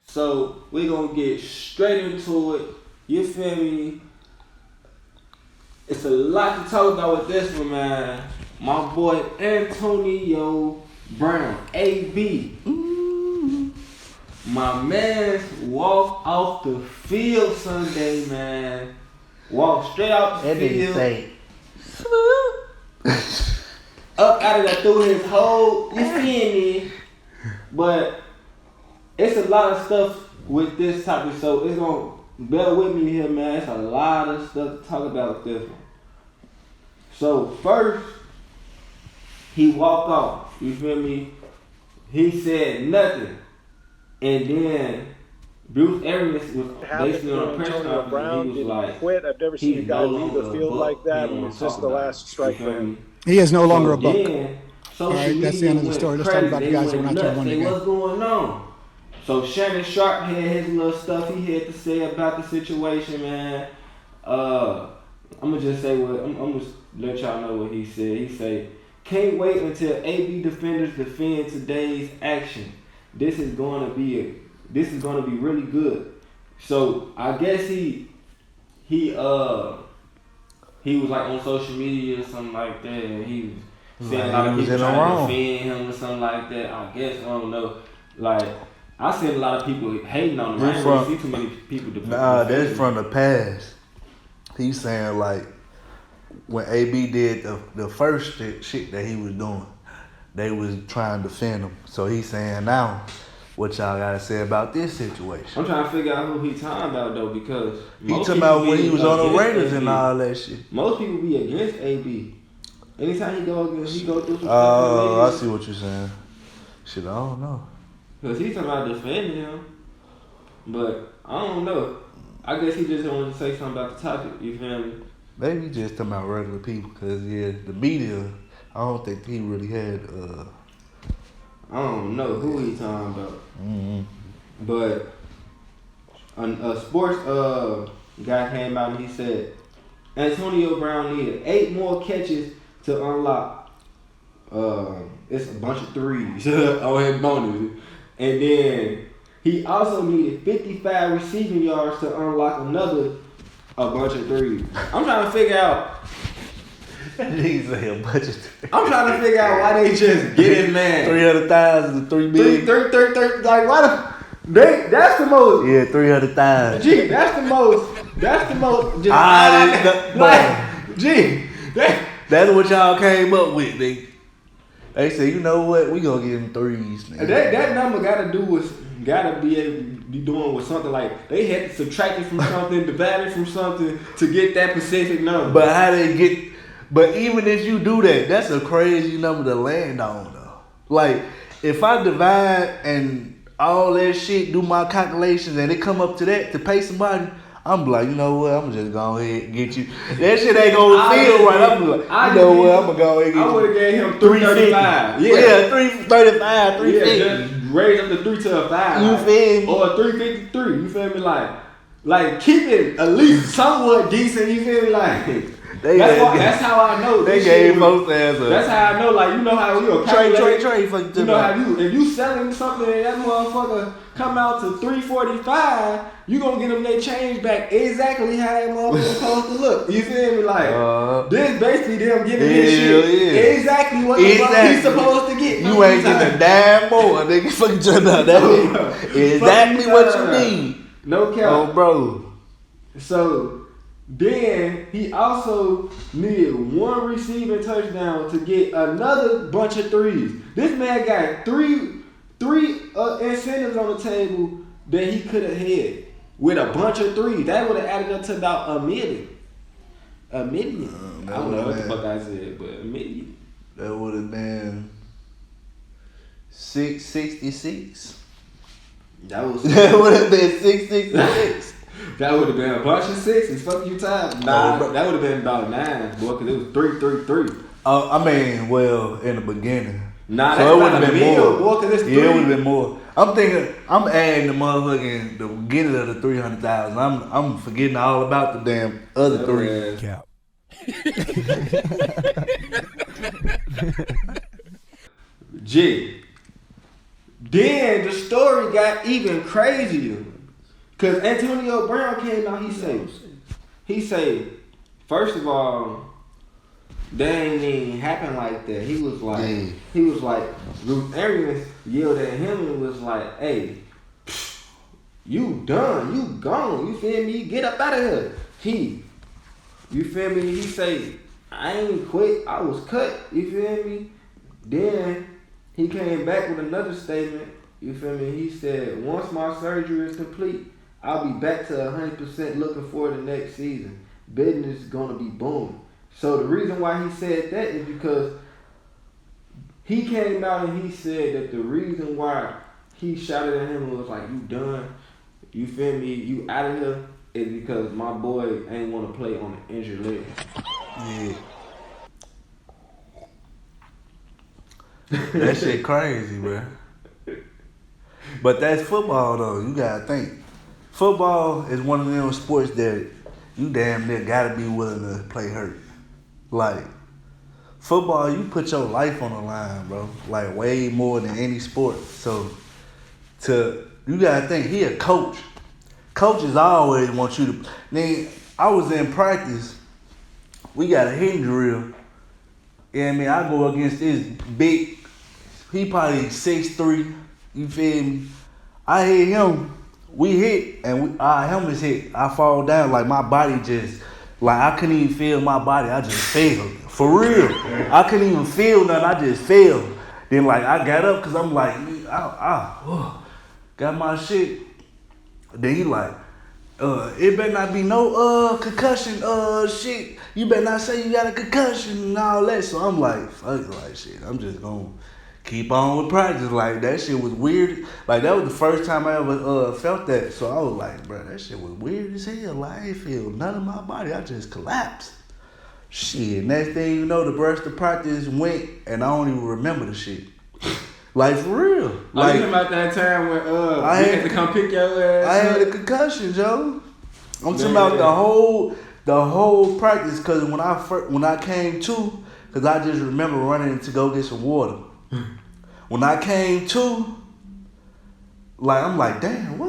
So we gonna get straight into it. You feel me? It's a lot to talk about with this one, man. My boy Antonio Brown, AB. My man walked off the field Sunday, man. Walked straight out the field. Say, up out of there through his whole, you feel me? But it's a lot of stuff with this topic, so it's gonna bear with me here, man. It's a lot of stuff to talk about with this one. So first, he walked off. You feel me? He said nothing, and then Bruce Arians was basically on a press conference. He was like, quit. I've never seen a guy leave the field like that, and it's just the last strike for him. He is no longer a buck. All right, that's the end of the story. Let's talk about the guys that were not trying to win the game. What's going on? So Shannon Sharp had his little stuff he had to say about the situation, man. I'm gonna just say I'm gonna let y'all know what he said. He said, "Can't wait until AB defenders defend today's action. This is gonna be really good." So I guess he was like on social media or something like that, and he was saying a lot of people trying to defend him or something like that. I guess I don't know. Like I seen a lot of people hating on him. I didn't really see too many people defend him. Nah, that's from the past. He's saying like when AB did the first shit that he was doing, they was trying to defend him. So he's saying now, what y'all gotta say about this situation? I'm trying to figure out who he talking about though, because he talking about when he was on the Raiders and all that shit. Most people be against AB. Anytime he go through some stuff. Oh, I see what you're saying. Shit, I don't know. Cause he's talking about defending him, but I don't know. I guess he just wanted to say something about the topic. You feel me? Maybe just talking about regular people, cause the media. I don't think he really had. I don't know who he talking about. Mm-hmm. But a sports guy came out and he said Antonio Brown needed 8 more catches to unlock. It's a bunch of threes on his bonus. And then he also needed 55 receiving yards to unlock a bunch of threes. I'm trying to figure out. He's a bunch of threes. I'm trying to figure out why they just get his man 300,000 to 3 million. 3 like why the that's the most. Yeah, 300,000. Gee, that's the most. Just that's what y'all came up with, nigga. They said, you know what? We gonna give him threes, nigga. That number gotta be able to be doing with something like they had to subtract it from something, divide it from something to get that specific number. But how they get? But even if you do that, that's a crazy number to land on, though. Like if I divide and all that shit, do my calculations, and it come up to that to pay somebody, I'm like, you know what? I'm just go ahead and get you. That shit ain't gonna feel right. I'm like, you know what? I'm gonna go ahead and get you. I would have gave him 335. Yeah, 335, 350. Yeah, just raise up the 3 to a 5. You feel me? Or 353. You feel me? Like keep it at least somewhat decent. You feel me? Like. That's how I know. They gave most answers. That's how I know. Like you know how you trade. You know how if you selling something and that motherfucker come out to 345, you gonna get them their change back exactly how that motherfucker supposed to look. You feel me? Like this basically them giving this shit exactly what the fuck he's supposed to get. You ain't getting a damn more, nigga. Fucking just not that. Exactly what you need. No cap. Oh, bro. So. Then he also needed 1 receiving touchdown to get another bunch of threes. This man got three incentives on the table that he could have had with a bunch of threes. That would have added up to about $1 million. $1 million. I don't know what the fuck I said, but $1 million. That would have been 666. That would have been 666. That would have been a bunch of 6s. Fuck you, time. Nah, that would have been about 9s, boy, because it was 3. I mean, well, in the beginning. Nah, so it would have been more. Boy, cause it's 3. Yeah, it would have been more. I'm thinking, I'm adding the motherfucking the beginning of the 300,000. I'm forgetting all about the damn other 3. Cap. Then the story got even crazier. Cause Antonio Brown came out, he say, first of all, that ain't even happen like that. He was like, Bruce Arians yelled at him and was like, hey, you done, you gone, you feel me? Get up out of here. You feel me? He say, I ain't quit, I was cut, you feel me? Then he came back with another statement, you feel me? He said, once my surgery is complete, I'll be back to 100% looking forward to next season. Business is gonna be booming. So the reason why he said that is because he came out and he said that the reason why he shouted at him and was like, you done, you feel me, you out of here, is because my boy ain't want to play on an injured leg. Yeah. That shit crazy, bro. But that's football, though. You gotta think. Football is one of them sports that you damn near gotta be willing to play hurt. Like, football, you put your life on the line, bro. Like, way more than any sport. So, you gotta think, he a coach. Coaches always want you to. Then, I was in practice. We got a hitting drill. Yeah, I mean, I go against this big, he probably 6'3", you feel me? I hit him, we hit, and our helmets hit. I fall down, like my body just, like I couldn't even feel my body, I just fell. For real. I couldn't even feel nothing, I just fell. Then like I got up, cause I'm like, got my shit. Then he like, it better not be no concussion shit. You better not say you got a concussion and all that. So I'm like, fuck it, like shit. I'm just gonna keep on with practice. Like that shit was weird. Like that was the first time I ever felt that. So I was like, bro, that shit was weird as hell. Like I ain't feel none of my body. I just collapsed. Shit. Next thing you know, the rest of practice went and I don't even remember the shit. Like for real. Like, Like about that time when I had to come pick your ass. I had a concussion, Joe. I'm talking about the whole practice. Cause when I came to, cause I just remember running to go get some water. When I came to, like I'm like, damn,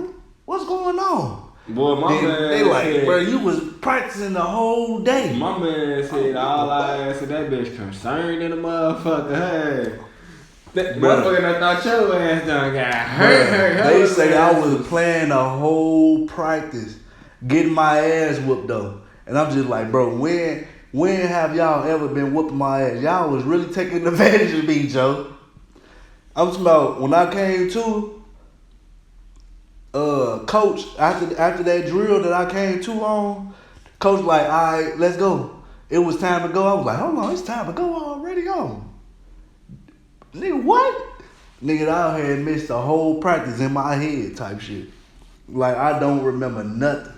what's going on? Boy, my man they like, said, bro, you was practicing the whole day. My man said all I asked of that bitch concerned in the motherfucker. Hey. That motherfucker I thought your ass done got hurt. They say I was playing the whole practice, getting my ass whooped though. And I'm just like, bro, when have y'all ever been whooping my ass? Y'all was really taking advantage of me, Joe. I'm talking about when I came to, coach, after that drill that I came to on, coach like, all right, let's go. It was time to go. I was like, hold on, it's time to go already on. Nigga, what? Nigga, I had missed the whole practice in my head type shit. Like, I don't remember nothing.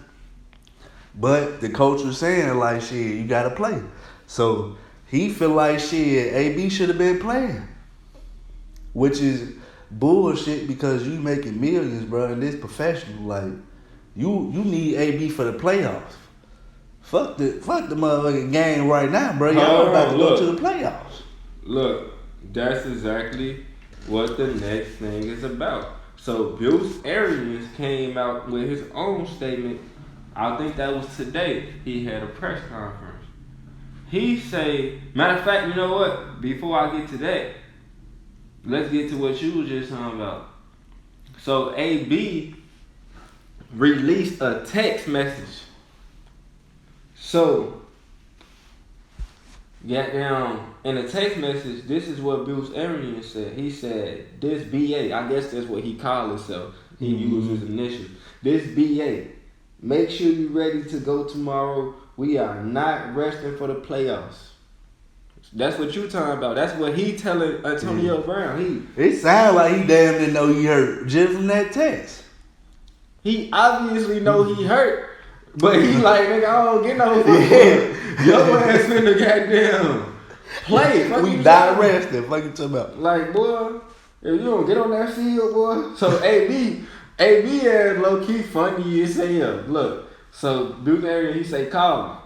But the coach was saying, like, shit, you gotta play. So, he feel like, shit, AB should have been playing. Which is bullshit because you making millions, bro, and this professional. Like, you need AB for the playoffs. Fuck the motherfucking game right now, bro. Y'all about to go to the playoffs. Look. That's exactly what the next thing is about. So Bruce Arians came out with his own statement. I think that was today. He had a press conference. He say, matter of fact, you know what? Before I get to that, let's get to what you were just talking about. So AB released a text message. So goddamn, in a text message, this is what Bruce Arians said. He said, this BA, I guess that's what he called himself. He used his initials. This BA, make sure you're ready to go tomorrow. We are not resting for the playoffs. That's what you talking about. That's what he telling Antonio Brown. It sounds like he damn didn't know he hurt just from that text. He obviously know he hurt, but he like, nigga, I don't get no fuck. Your ass finna goddamn play. We not resting. Fuck you talking about. Like, boy, if you don't get on that field, boy. So AB ass low key funny as hell. Look, so Bruce Arians, he say call him.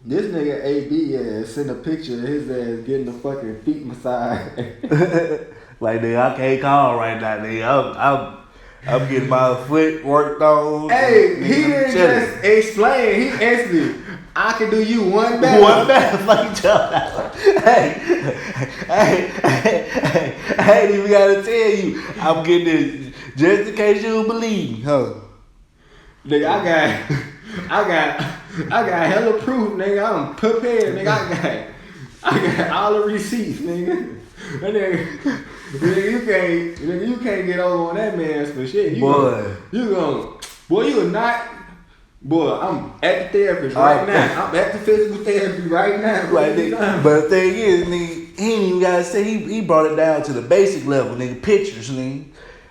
This nigga AB ass sent a picture of his ass getting the fucking feet massage. Like, nigga, I can't call right now, nigga. I'm getting my foot worked on. Hey, he Nigga, didn't chilling. just explain. He asked me, I can do you one better. One better, fucking job. Hey, I ain't even gotta tell you. I'm getting this just in case you don't believe me, huh? Nigga, I got hella proof, nigga. I'm prepared, nigga. I got all the receipts, nigga. That nigga, you can't get over on that man's for shit. You not. Boy, I'm at the therapist right now. I'm at the physical therapy right now. Like, nigga, but the thing is, nigga, he ain't even gotta say, he brought it down to the basic level, nigga, pictures, nigga.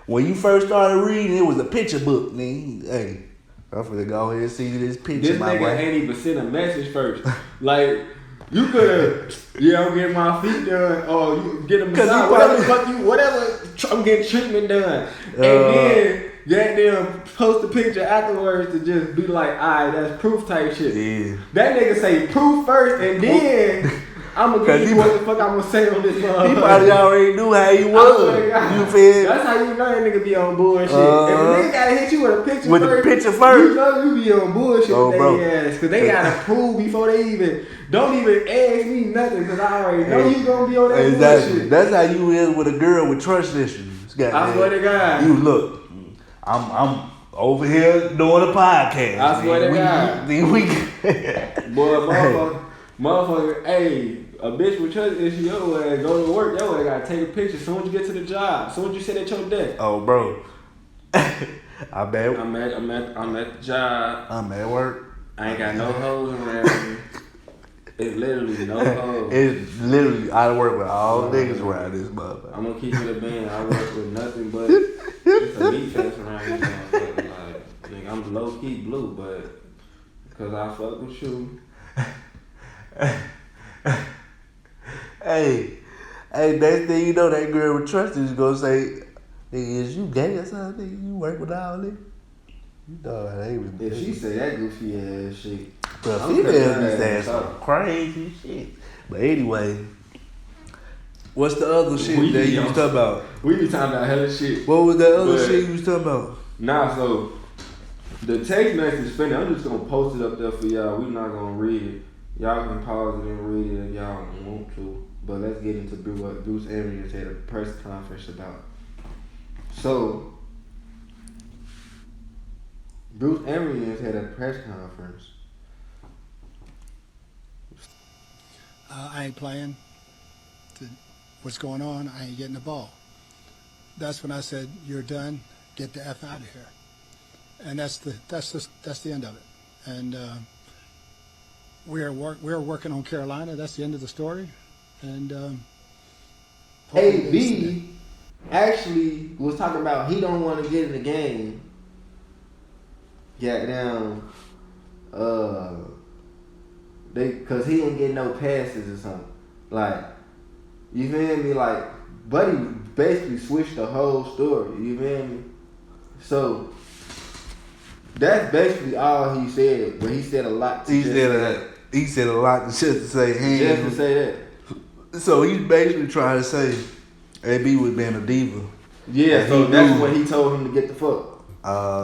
When you first started reading, it was a picture book, nigga. Hey, I'm finna go ahead and see this picture, This my nigga boy. ain't even sent a message first. Like, you could've, I'm getting my feet done, or you get a massage, I'm getting treatment done. And then, goddamn, post a picture afterwards to just be like, alright, that's proof type shit. Yeah. That nigga say proof first, and then I'm gonna give you what the fuck I'm gonna say on this motherfucker. He probably already knew how he was. You feel? That's how you know that nigga be on bullshit. If a nigga gotta hit you with a picture with first, the picture first, you know you be on bullshit with bro. their ass. Cause they gotta prove before they even, don't even ask me nothing, cause I already know you gonna be on that bullshit. That's how you is with a girl with trust issues. I swear to God. You look, I'm over here doing a podcast. I swear to God. Boy, motherfucker, hey, a bitch with trust issue, your ass go to work, your ass gotta take a picture soon as you get to the job, soon as you sit at your desk. Oh, bro. I'm at the job. I'm at work. I ain't got no hoes around me. It's literally no hoes. It's literally, I work with all niggas around this motherfucker. I'm gonna keep it a band. I work with nothing but it's a meat fest around this motherfucker. Like, nigga, I'm low key blue, but because I fuck with you. Hey, next thing you know, that girl with trust is gonna say, nigga, is you gay or something? Nigga, you work with all this? You know how they was. If she say that goofy ass shit, bro, females be saying some crazy shit. But anyway, what's the other shit that you was talking about? We be talking about hella shit. What was that other shit you was talking about? Nah, so the text message funny. I'm just gonna post it up there for y'all. We not gonna read it. Y'all can pause it and read it if y'all want to. But let's get into what Bruce Arians had a press conference about. So, Bruce Arians had a press conference. I ain't playing. What's going on? I ain't getting the ball. That's when I said, "You're done. Get the F out of here." And that's the end of it. And we're working on Carolina. That's the end of the story. And AB actually was talking about he don't want to get in the game. Goddamn, cause he didn't get no passes or something. Like, you feel me? Like, Buddy basically switched the whole story. You feel me? So that's basically all he said. But he said a lot. He said a lot to just to say. Just to say that. So he's basically trying to say AB was being a diva. Yeah, so that's when he told him to get the fuck.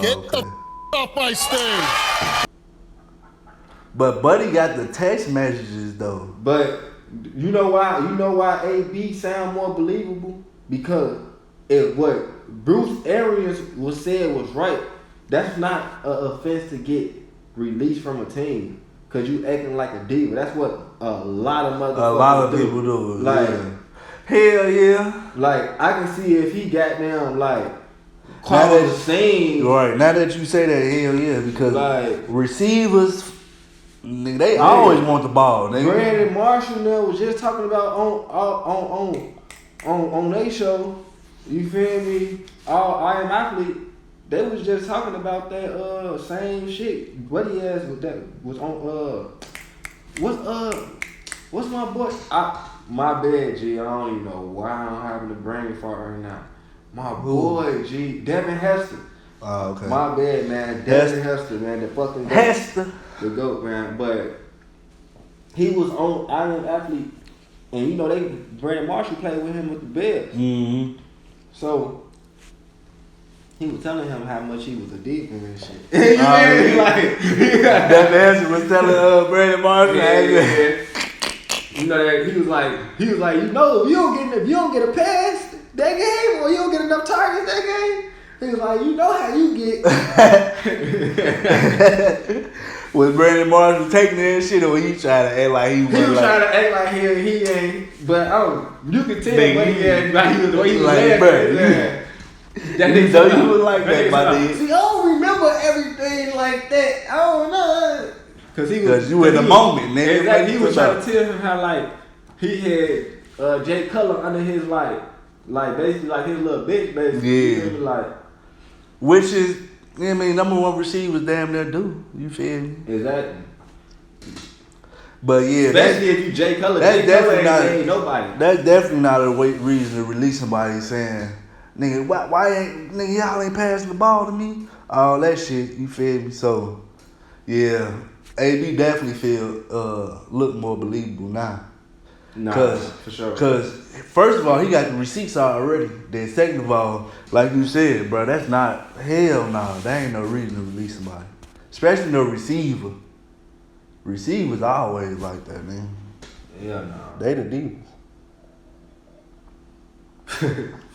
Get the off my stage. But Buddy got the text messages though. But you know why AB sound more believable? Because if what Bruce Arians was said was right, that's not an offense to get released from a team. Cause you acting like a diva. That's what a lot of people do. Like, hell yeah. Like, I can see if he got down like called the same. Right. Now that you say that, hell yeah, because like receivers, nigga, they always want the ball. Nigga. Brandon Marshall was just talking about on their show. You feel me? I Am Athlete. They was just talking about that same shit. What he asked was on what's my boy? My bad, G. I don't even know why I'm having a brain fart right now. My boy, G. Devin Hester. Oh, okay. My bad, man. Devin Hester, man. The fucking goat. Hester. The GOAT, man. But he was on I Am Athlete And you know Brandon Marshall played with him with the Bears. Mm-hmm. So he was telling him how much he was a diva and shit. You know, like that answer was telling Brandon Marshall. Yeah. You know that he was like, you know, if you don't get a pass that game, or you don't get enough targets that game, he was like, you know how you get. Was Brandon Marshall taking that shit, or he trying to act like he was? He was trying to act like he ain't, but you could tell what he had, like he was like, bro. That nigga know you was like that, my nigga. See, I don't remember everything like that. I don't know. Cause you in the moment, nigga. Exactly. He was trying to tell him how like he had Jay Cutler under his like basically like his little bitch basically. Yeah. Like, which is, I mean, number one receivers damn near do. You feel me? Exactly. But yeah, especially if you Jay Cutler, ain't nobody. That's definitely not a reason to release somebody saying, nigga, why ain't nigga y'all ain't passing the ball to me? All that shit, you feel me? So yeah, AB definitely look more believable now. Nah, for sure. Cause first of all, he got the receipts already. Then second of all, like you said, bro, that's not hell no. That ain't no reason to release somebody, especially no receiver. Receivers always like that, man. Yeah, no. They the divas.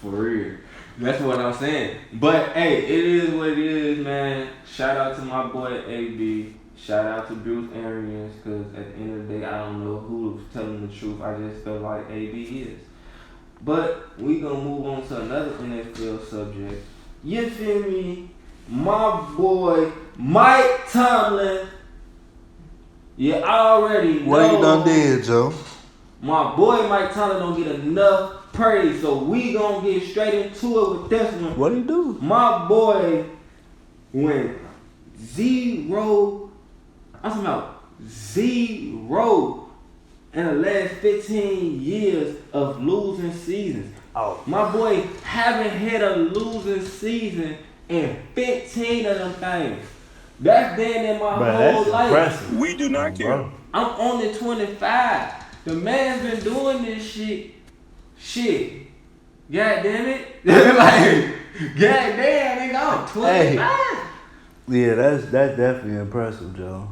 For real. That's what I'm saying. But hey, it is what it is, man. Shout out to my boy AB. Shout out to Bruce Arians, because at the end of the day, I don't know who's telling the truth. I just feel like AB is. But we gonna move on to another NFL subject. You feel me? My boy Mike Tomlin. Yeah, I already know. What you done did, Joe? My boy Mike Tomlin don't get enough praise, so we gonna get straight into it with this one. What do you do? My boy went 0. I'm talking about 0 in the last 15 years of losing seasons. Oh. My boy haven't had a losing season in 15 of them things. That's been in my whole life. Impressive. We do not care. Bro. I'm only 25. The man's been doing this shit. God damn it. Like, god damn, nigga, I'm 25. Hey. Yeah, that's definitely impressive, Joe.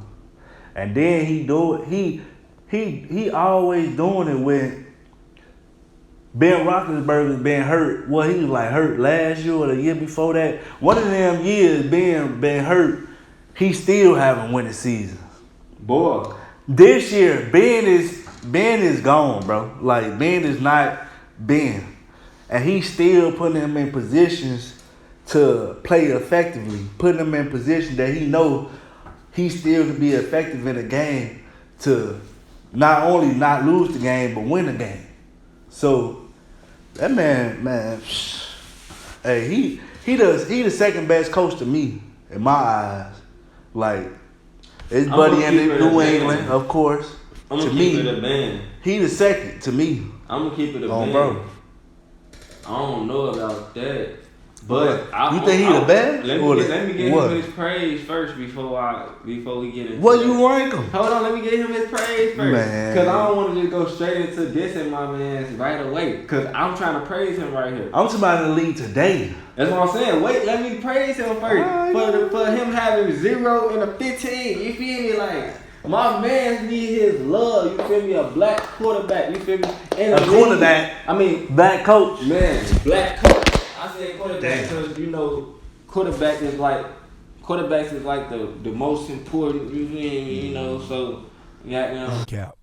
And then he always doing it when Ben Roethlisberger's been hurt. Well, he was like hurt last year or the year before that. One of them years Ben been hurt, he still haven't won a season. Boy. This year, Ben is gone, bro. Like, Ben is not Ben. And he's still putting him in positions to play effectively. Putting him in position that he know he still can be effective in a game to not only not lose the game, but win the game. So, that man, hey, he the second best coach to me, in my eyes. Like, his buddy in New England, of course. I'm gonna keep it a band. He the second to me. I'm gonna keep it a band. Bro. I don't know about that. But you think he the best? Let me get him his praise first before we get into what you rank him? Hold on, let me get him his praise first. Man. Cause I don't want to just go straight into dissing my man right away. Cause I'm trying to praise him right here. I'm talking about in the league today. That's what I'm saying. Wait, let me praise him first. For him having 0 and a 15. You feel me? Like, my man need his love. You feel me? A black quarterback. You feel me? And a quarterback. I mean, black coach. Man, black coach. I say quarterback because quarterbacks is like the most important. You feel me? You know, so Cap.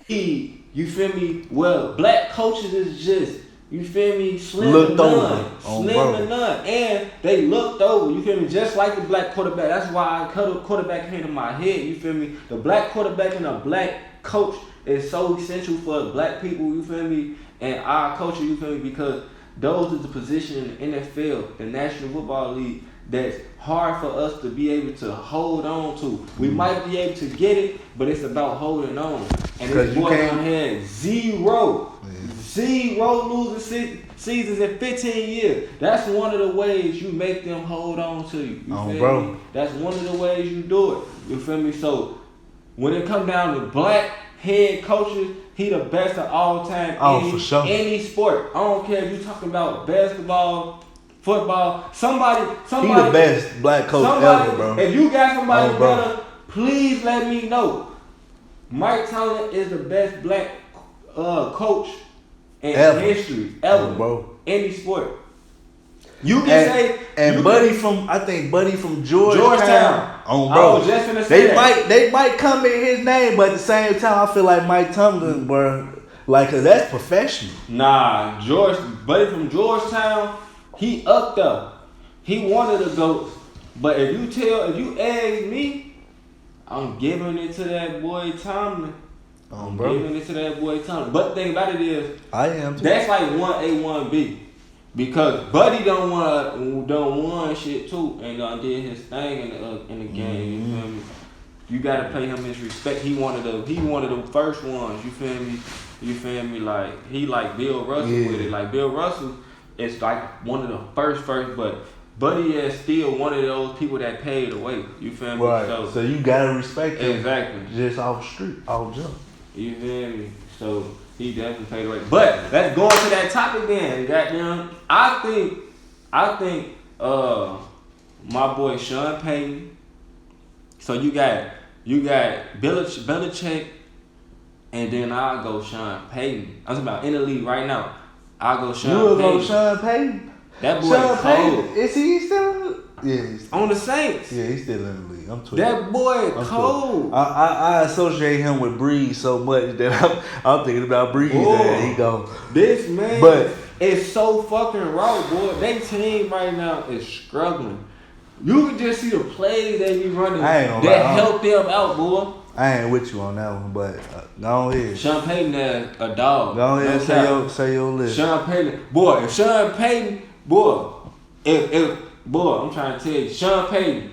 You feel me? Well, black coaches is just, you feel me, slim looked to over. none. And they looked over, you feel me, just like the black quarterback. That's why quarterback came to my head, you feel me? The black quarterback and a black coach is so essential for black people, you feel me? And our culture, you feel me? Because those are the position in the NFL, the National Football League, that's hard for us to be able to hold on to. We might be able to get it, but it's about holding on. And this boy down here, 0 losing seasons in 15 years. That's one of the ways you make them hold on to you. You feel me? That's one of the ways you do it. You feel me? So when it comes down to black head coaches, he the best of all time. For sure. Any sport. I don't care if you talking about basketball, football. Somebody. He the best black coach ever, bro. If you got somebody bro. better, please let me know. Mike Tomlin is the best black coach in history ever, bro. Any sport. You can say Buddy from Georgetown. Bro. I was just gonna say they might come in his name, but at the same time, I feel like Mike Tomlin, bro, like, cause that's professional. Nah, Buddy from Georgetown, he up there. He wanted to go, but if you ask me, I'm giving it to that boy Tomlin. Giving it to that boy Tomlin. But the thing about it is, I am too. That's like 1A, 1B. Because Buddy don't want shit too, and did his thing in the game. You feel me? You gotta pay him his respect. He one of the first ones. You feel me? You feel me? Like he like Bill Russell with it. Like Bill Russell is like one of the first, but Buddy is still one of those people that paid the way. You feel me? Right. So you gotta respect him. Exactly. Just off the street, off jump. You feel me? So he definitely paid the way. But let's go into that topic then. Goddamn, I think my boy Sean Payton. So you got Belichick, and then I'll go Sean Payton. I'm talking about in the league right now. I'll go Sean Payton. You will go Sean Payton? That boy Sean cold. Payton, is he still? Yeah, he's still on the Saints. Yeah, he's still in the league. I'm tweaking. That boy cold. I associate him with Breeze so much that I'm thinking about Breeze. And he go. This man but is so fucking raw, boy. They team right now is struggling. You can just see the plays they be running that help them out, boy. I ain't with you on that one, but go ahead. Sean Payton is a dog. Go ahead, say your list. Sean Payton, boy. If Sean Payton, boy, if I'm trying to tell you, Sean Payton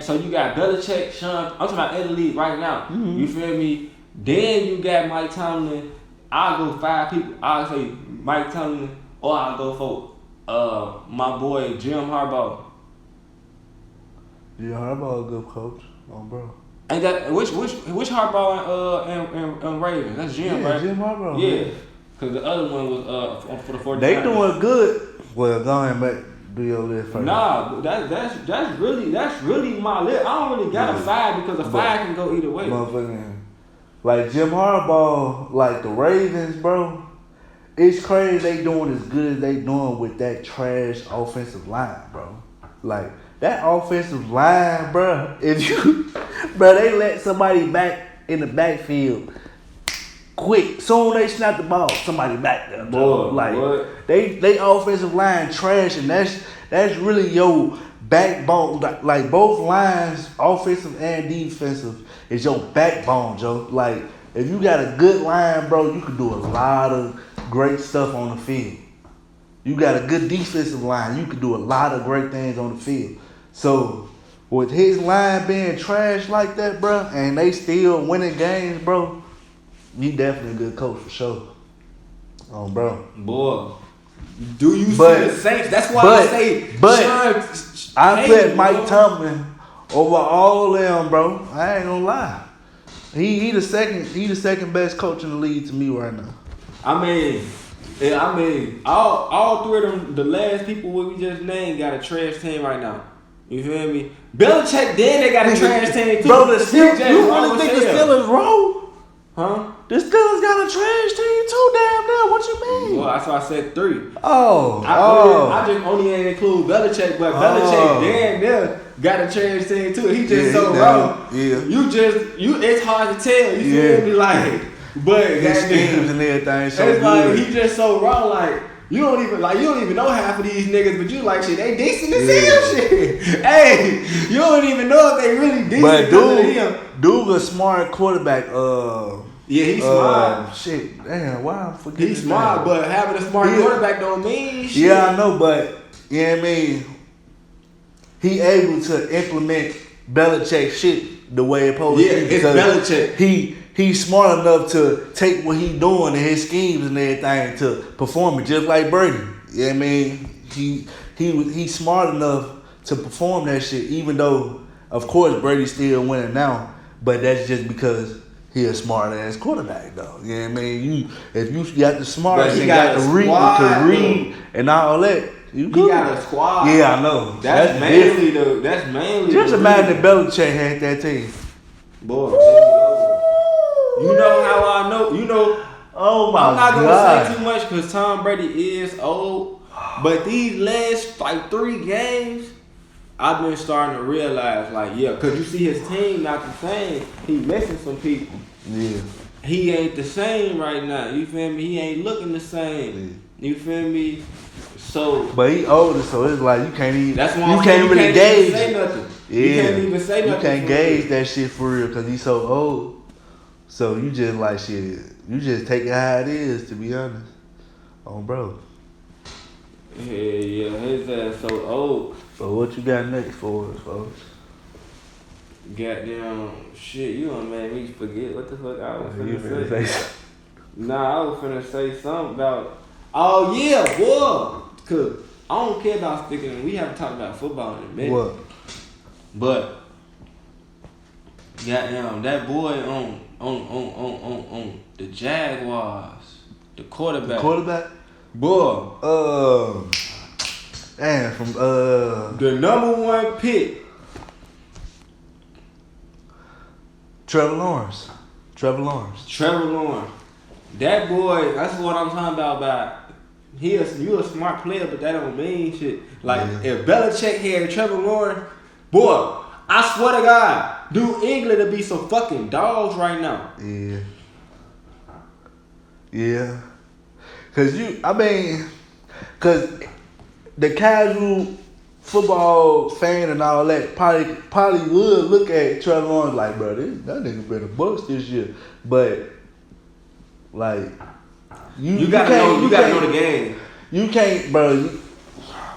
so you got Belichick, Sean. I'm talking about in the league right now. Mm-hmm. You feel me? Then you got Mike Tomlin. I'll go 5 people. I'll say Mike Tomlin, or I'll go for my boy Jim Harbaugh. Jim Harbaugh a good coach, bro. And that which Harbaugh and Ravens? That's Jim, right? Jim Harbaugh. Yeah, because the other one was for the 49ers. They doing good. Well, go ahead, mate. Do your list first. Nah, that's really my list. I don't really got a 5 because a 5 can go either way. Motherfucking, like Jim Harbaugh, like the Ravens, bro. It's crazy they doing as good as they doing with that trash offensive line, bro. Like that offensive line, bro. If you, bro, they let somebody back in the backfield quick. Soon they snap the ball, somebody back there. Boy, like what? They offensive line trash, and that's really your backbone. Like both lines, offensive and defensive, is your backbone, Joe. Like if you got a good line, bro, you can do a lot of great stuff on the field. You got a good defensive line, you can do a lot of great things on the field. So with his line being trash like that, bro, and they still winning games, bro, he definitely a good coach for sure. Bro. Boy, do you see the Saints? That's why I say. But I put Mike Tomlin over all them, bro. I ain't gonna lie. He the second best coach in the league to me right now. I mean, all 3 of them, the last people we just named, got a trash team right now. You feel me? Belichick they got a trash team too. Bro, you really think the Steelers roll? Huh? The Steelers got a trash team too, damn near. What you mean? Well, that's why I said 3. I just only ain't include Belichick, but Belichick damn near got a trash team too. He just so raw. Yeah. It's hard to tell. You feel me? Like, but his schemes and everything. So it's like he just so raw. Like you don't even know half of these niggas, but you like shit. They decent as hell, shit. Hey, you don't even know if they really decent. But dude a smart quarterback. Yeah, he's smart. Shit, damn, why I forget? He's smart, but having a smart quarterback don't mean shit. Yeah, I know, but you know what I mean. He able to implement Belichick shit the way it supposed to be. Yeah, it's Belichick. He's smart enough to take what he doing and his schemes and everything to perform it just like Brady. You know what I mean? He's smart enough to perform that shit, even though, of course, Brady's still winning now. But that's just because he a smart ass quarterback though. You know what I mean? If you got the smarts and got the read and all that, you cool. He got a squad. Yeah, I know. That's mainly just imagine Belichick had that team. Boy. You know how I know? You know. Oh my God. I'm not gonna say too much because Tom Brady is old, but these last like 3 games, I've been starting to realize like because you see his team not the same. He missing some people. Yeah. He ain't the same right now. You feel me? He ain't looking the same. Yeah. You feel me? So. But he older, so it's like you can't even. That's why you can't really gauge. Say nothing. Yeah. You can't even say nothing. You can't gauge that shit for real because he's so old. So you just like shit. You just take it how it is, to be honest. Oh, bro. Yeah, his ass so old. So what you got next for us, folks? Goddamn shit, you done made me forget what the fuck I was finna say. Nah, I was finna say something about. Oh yeah, boy. Cause I don't care about sticking. We haven't talked about football in a minute. What? But goddamn, that boy on the Jaguars, the quarterback. The quarterback? Boy. Damn, from the number 1 pick. Trevor Lawrence. That boy, that's what I'm talking about. You a smart player, but that don't mean shit. Like if Belichick had Trevor Lawrence, boy, I swear to God, New England would be some fucking dogs right now. Yeah. Cause the casual football fan and all that probably would look at Trevor Lawrence like, bro, that nigga been a bust this year. But like you gotta know the game. You can't, bro. You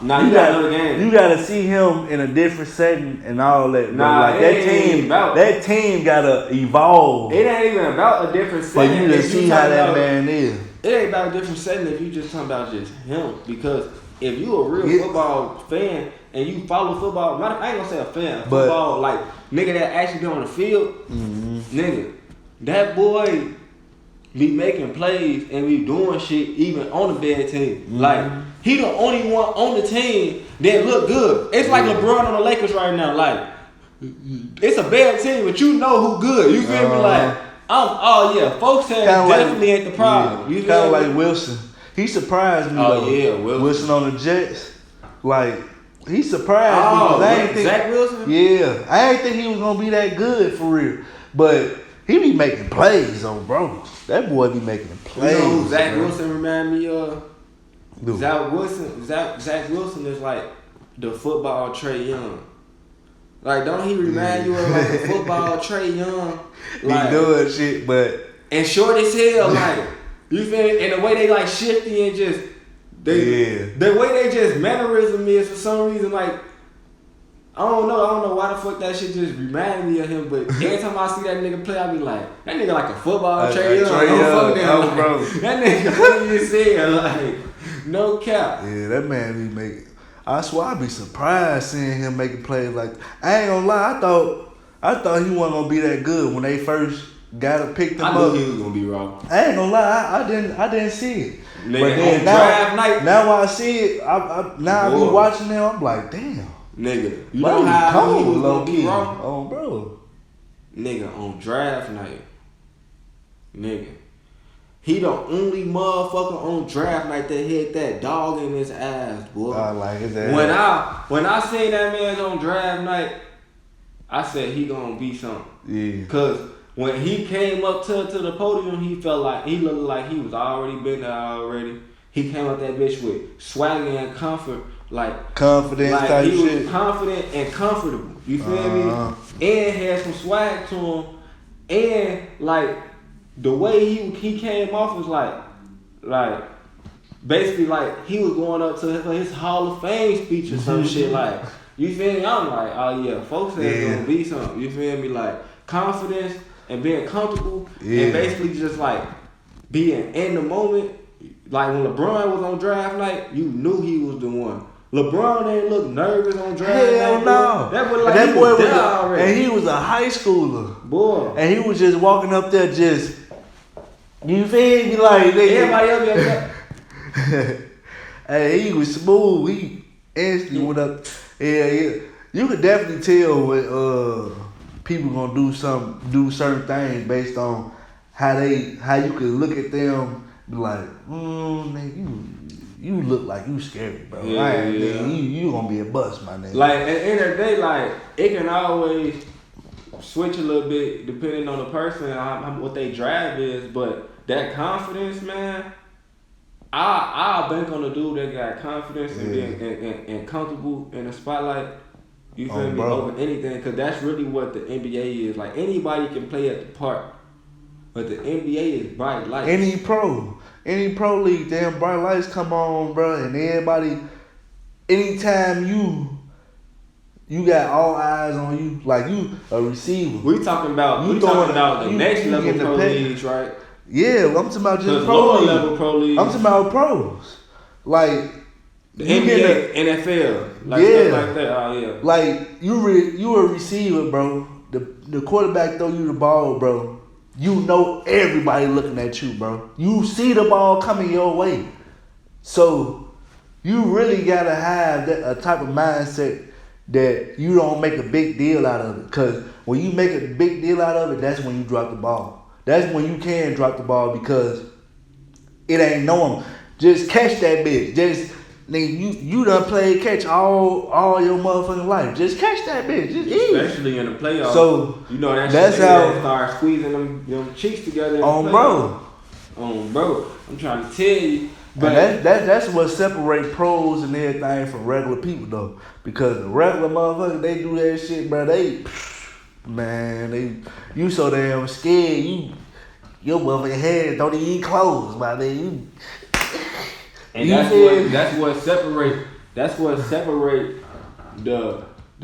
gotta know the game. You gotta see him in a different setting and all that. Bro. Like that team gotta evolve. It ain't even about a different setting. For you to see how that man is. It ain't about a different setting if you just talking about just him. Because if you a real football fan and you follow football, I ain't gonna say a fan, football like nigga that actually be on the field, nigga, that boy be making plays and be doing shit even on the bad team. Like he the only one on the team that look good. It's like LeBron on the Lakers right now. Like it's a bad team, but you know who good. You feel me? Like folks said definitely ain't the problem. You kind of like Wilson. He surprised me though. Yeah, Wilson on the Jets. Like he surprised me. I ain't think Zach Wilson? Yeah, I ain't think he was gonna be that good for real. But he be making plays on bro. That boy be making plays. You know who Zach Wilson remind me of? Zach Wilson is like the football Trey Young. Like, don't he remind you of like a football Trey Young? Like, he doing shit, but and short as hell, like you feel me? And the way they like shifty and just the way they just mannerism is for some reason like I don't know why the fuck that shit just reminded me of him, but every time I see that nigga play, I be like, that nigga like a football Trey Young. Bro. That nigga funny as hell, like, no cap. Yeah, that man be making. I swear I be surprised seeing him making plays like. I ain't gonna lie, I thought he wasn't gonna be that good when they first picked him up. I knew he was gonna be wrong. I ain't gonna lie, I didn't see it. Nigga, but then draft night. Now I see it. I be watching him. I'm like, damn. Nigga, you know how he was gonna be wrong? Oh, bro. Nigga, on draft night. Nigga. He the only motherfucker on draft night that had that dog in his ass, boy. I like his ass. When I seen that man on draft night, I said he gonna be something. Yeah. Cause when he came up to the podium, he looked like he was already been there already. He came up that bitch with swagger and comfort. Like confidence like type he shit. was confident and comfortable. You feel me? And had some swag to him. And like the way he came off was like basically like he was going up to his Hall of Fame speech or some shit like. You feel me? I'm like, oh yeah, folks said it's gonna be something. You feel me? Like confidence and being comfortable and basically just like being in the moment. Like when LeBron was on draft night, you knew he was the one. LeBron ain't look nervous on draft Hell night, no. That boy like that he boy was was there already. and he was a high schooler. Boy. And he was just walking up there just, you feel me? Like, Everybody else got hey, he was smooth. He instantly went up. Yeah. You could definitely tell when people gonna do certain things based on how you could look at them, be like, nigga, you look like you scary, bro. Yeah. You gonna be a bust, my nigga. Like, at the end of the day, like, it can always switch a little bit depending on the person and what they drive is, but that confidence, man, I'll bank on the dude that got confidence and being and comfortable in the spotlight. You feel me? Over anything, because that's really what the NBA is. Like, anybody can play at the park, but the NBA is bright lights. Any pro league, damn bright lights come on, bro, and everybody, anytime you got all eyes on you, like you a receiver. We talking about the next level pro leagues, right? Yeah, I'm talking about just lower level pro leagues. I'm talking about pros, like the NBA, NFL, like stuff like that. Oh yeah, like you a receiver, bro. The quarterback throw you the ball, bro. You know everybody looking at you, bro. You see the ball coming your way, so you really gotta have a type of mindset that you don't make a big deal out of it. Cause when you make a big deal out of it, that's when you drop the ball. That's when you can drop the ball because it ain't normal. Just catch that bitch. Just nigga, you done played catch all your motherfucking life. Just catch that bitch. Just eat. Especially in the playoffs. So you know that's how start squeezing them cheeks together. Bro. I'm trying to tell you. But that's what separates pros and everything from regular people though. Because the regular motherfuckers, they do that shit, bro. You so damn scared. Your motherfucking head don't even close, my nigga. And that's what separate the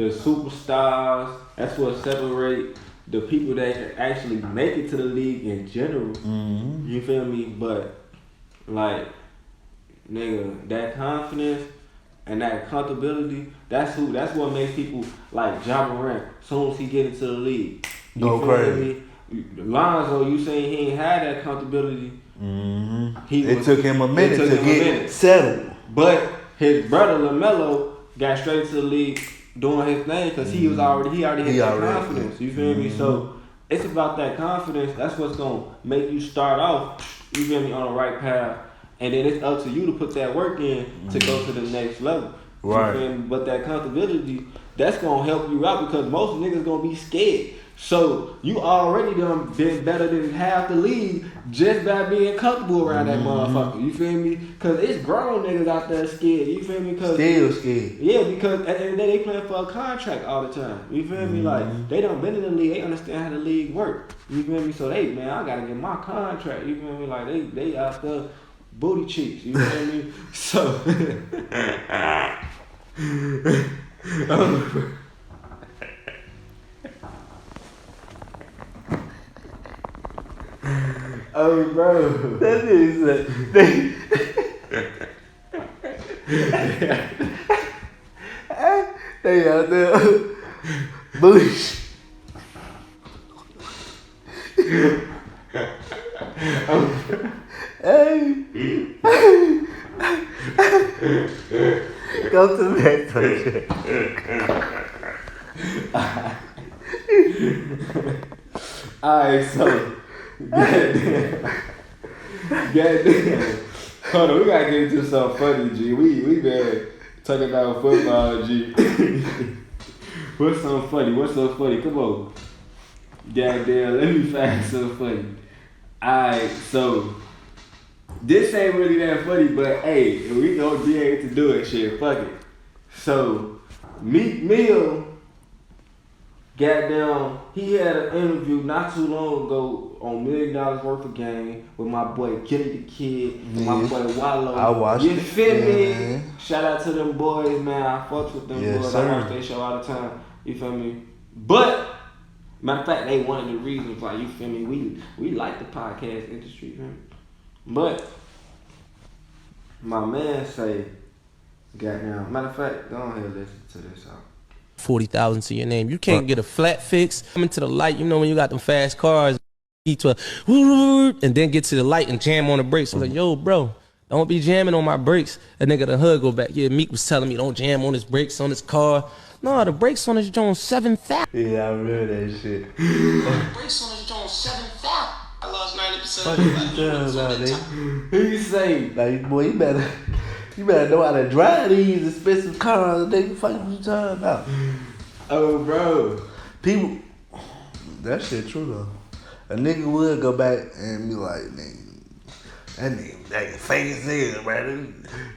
superstars. That's what separate the people that can actually make it to the league in general. Mm-hmm. You feel me? But like, nigga, that confidence and that comfortability, that's what makes people like Ja Morant. As soon as he get into the league, go crazy. Lonzo, you saying he ain't had that comfortability. Mm-hmm. It took him a minute to get settled. But his brother LaMelo got straight to the league doing his thing because he already had that confidence. You feel me? So it's about that confidence. That's what's gonna make you start off, you feel me, on the right path. And then it's up to you to put that work in to go to the next level. Right. You feel me? But that comfortability, that's gonna help you out because most niggas gonna be scared. So you already done been better than half the league just by being comfortable around that motherfucker. You feel me? Cause it's grown niggas out there scared. You feel me? Cause still scared. Yeah, because at the end of the day they playing for a contract all the time. You feel me? Like they done been in the league. They understand how the league work. You feel me? So they, man, I gotta get my contract. You feel me? Like they out there booty cheeks. You feel me? So. Oh, bro. That is they out there. Bush. Hey. Go to the next one. Alright, so. Goddamn. Hold on, we gotta get into something funny, G. We been talking about football, G. What's so funny? Come on. Goddamn, let me find something funny. Alright, so this ain't really that funny, but hey, we gonna be able to do it, shit. Fuck it. So, Meek Mill, goddamn, he had an interview not too long ago on $1 Million Worth of Game with my boy Kenny the Kid and my boy Wallow. I watched it. You feel me? Man. Shout out to them boys, man. I fucks with them boys. Sir. I watch their show all the time. You feel me? But matter of fact, they one of the reasons why, you feel me, we like the podcast industry, man. But my man say Goddamn. Matter of fact, go ahead and listen to this song. 40,000 to your name. You can't get a flat fix. Coming to the light, you know when you got them fast cars, E12, and then get to the light and jam on the brakes. I'm like, yo, bro, don't be jamming on my brakes. That nigga the hood go back. Yeah, Meek was telling me don't jam on his brakes on his car. No, the brakes on his joint 7,000. Yeah, I remember that shit. The brakes on his joint 7,000. I lost 90% What you talking about, nigga? Who you say? Like, boy, you better know how to drive these expensive cars. Nigga, fuck you talking about? Oh, bro. People, that shit true though. A nigga would go back and be like, nigga, that nigga fake as hell, bro.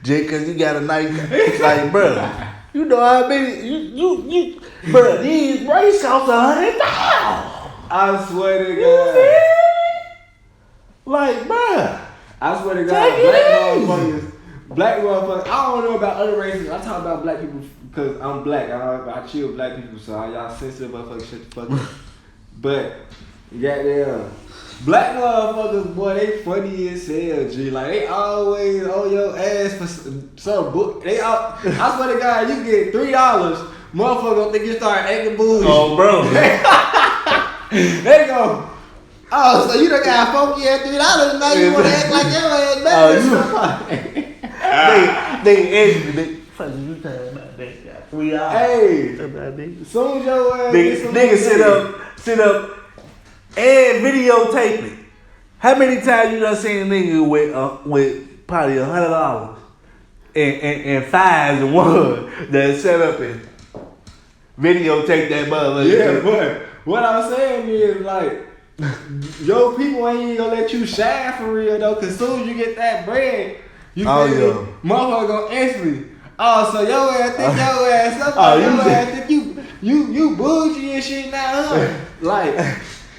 Just cause you got a nice, like, bro, you know how many, you, bro, these brakes cost $100,000. I swear to You God. feel me? Like, bro, I swear to God, black motherfuckers. I don't know about other races. I talk about black people because I'm black. I chill black people, so y'all sensitive motherfuckers, shut the fuck up. But goddamn, black motherfuckers, boy, they funny as hell, G. Like they always on your ass for some book. I swear to God, you get $3, motherfucker don't think you start acting bougie. oh, bro. They go. Oh, so you done got funky at $3, now you wanna act like your ass better. They ask me, fuck you talking about that guy? $3. Hey, About nigga. soon as your ass get some Nigga sit up and videotape it. How many times you done seen a nigga with probably $100 and fives and ones that set up and videotape that motherfucker? Yeah, but what I'm saying is like, your people ain't even gonna let you shine for real though, cause soon as you get that bread, you Oh, feel yeah. me? Motherfucker gonna instantly. Oh, so your ass think your ass up, Oh, your you ass think you bougie and shit now, huh? Like,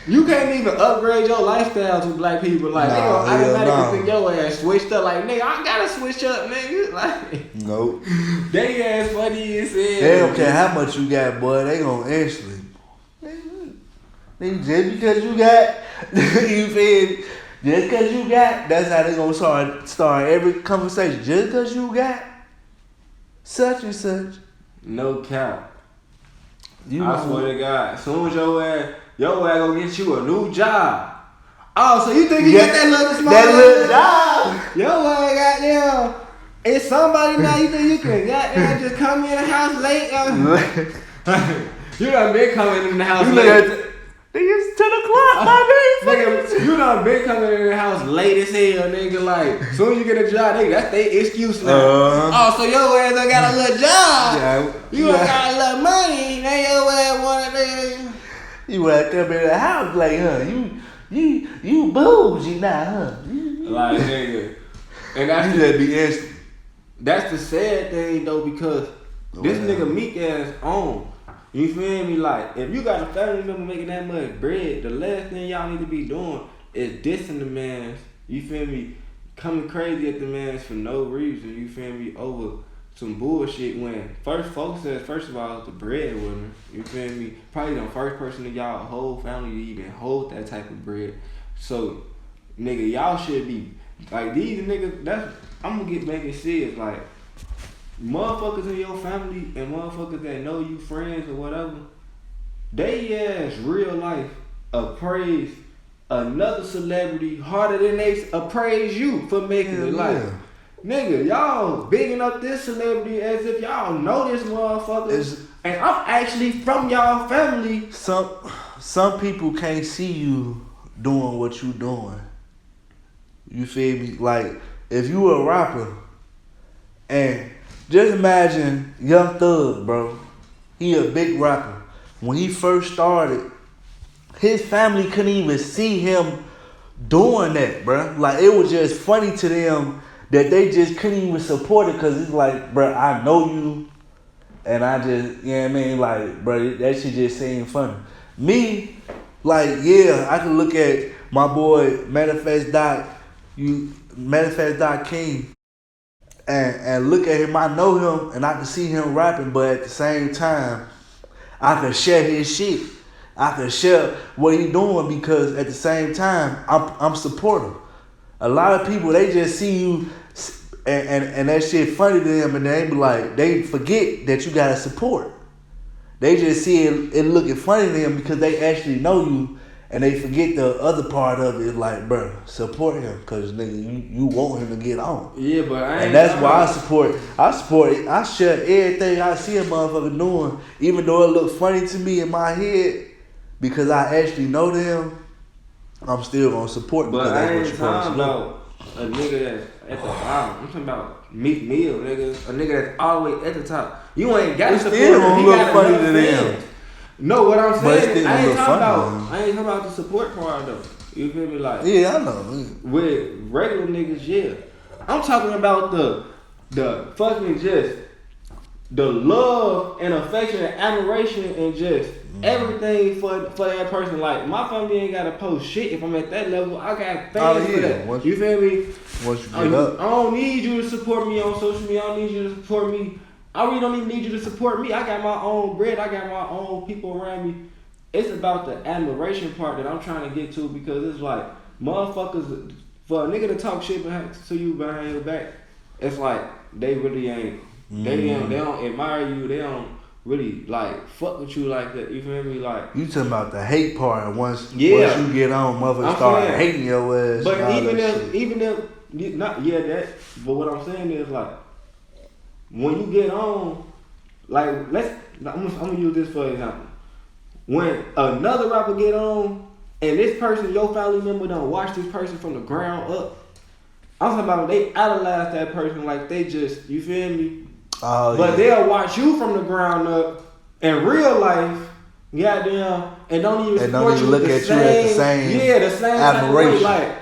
you can't even upgrade your lifestyles with black people. Like, they Nah, gonna hell automatically nah. think your ass switched up. Like, nigga, I gotta switch up, nigga. Like, Nope. they ass funny as hell. They don't care how much you got, boy. They gonna instantly. Nigga, just because you got, you feel me? Just because you got, that's how they gonna start every conversation. Just because you got such and such. No cap. You I swear to God, as soon as your ass gonna get you a new job. Oh, so you think you get that little small that little job. Your ass goddamn. It's somebody now you think you can goddamn just come in the house late? You done been coming in the house You late. look at nigga, it's 10 o'clock, my Nigga, you done been coming in the house late as hell, nigga. Like, soon as you get a job, nigga, that's their excuse now. Oh, so your ass done got a little job. Yeah, You done got a little money. Now your ass want it. You wanna come in the house like, huh? You bougie now, huh? Like, nigga. And You just be instant. that's the sad thing, though, because this nigga Meek ass on. You feel me? Like, if you got a family member making that much bread, the last thing y'all need to be doing is dissing the mans. You feel me? Coming crazy at the mans for no reason. You feel me? Over some bullshit when folks says, first of all, it's the breadwinner. You feel me? Probably the first person in y'all whole family to even hold that type of bread. So, nigga, y'all should be, like, these niggas, I'm gonna get back and serious, like, motherfuckers in your family and motherfuckers that know you friends or whatever, they ass real life appraise another celebrity harder than they appraise you for making it. Like, nigga, y'all bigging up this celebrity as if y'all know this motherfucker. And I'm actually from y'all family. Some people can't see you doing what you doing. You feel me? Like, if you a rapper and just imagine Young Thug, bro. He a big rapper. When he first started, his family couldn't even see him doing that, bro. Like, it was just funny to them that they just couldn't even support it because it's like, bro, I know you, and I just, you know what I mean? Like, bro, that shit just seemed funny. Me, like, yeah, I can look at my boy Manifest King. And look at him, I know him, and I can see him rapping, but at the same time, I can share his shit. I can share what he doing because at the same time, I'm supportive. A lot of people, they just see you and that shit funny to them, and they be like, they forget that you gotta support. They just see it looking funny to them because they actually know you, and they forget the other part of it. Like, bro, support him because nigga, you want him to get on. Yeah, but I ain't. And that's why I support. I share everything I see a motherfucker doing, even though it look funny to me in my head, because I actually know them. I'm still gonna support because that's what you're supposed to do. A nigga that's at the bottom. I'm talking about Meek Mill, nigga. A nigga that's all the way at the top. You ain't got to support him. He got funny enough to them. fans. No, what I'm saying is, I ain't funny, talking about the support part though. You feel me? Like, yeah, I know. With regular niggas, yeah. I'm talking about the fucking just the love and affection and admiration and just everything for that person. Like, my family ain't gotta post shit if I'm at that level. I got fans for that. You feel me? Once you get up, I don't need you to support me on social media. I don't need you to support me. I really don't even need you to support me. I got my own bread. I got my own people around me. It's about the admiration part that I'm trying to get to, because it's like, motherfuckers, for a nigga to talk shit to you behind your back, it's like they really ain't. They don't admire you. They don't really like fuck with you like that. You feel me? Like, you talking about the hate part. Once you get on, motherfuckers start hating your ass. But even if not that. But what I'm saying is, like, when you get on, like, I'm gonna use this for example. When another rapper get on, and this person, your family member, don't watch this person from the ground up, I'm talking about they idolize that person like they just, you feel me? Oh, but they'll watch you from the ground up in real life, goddamn, and don't even support you look at you at the same the same admiration. Like,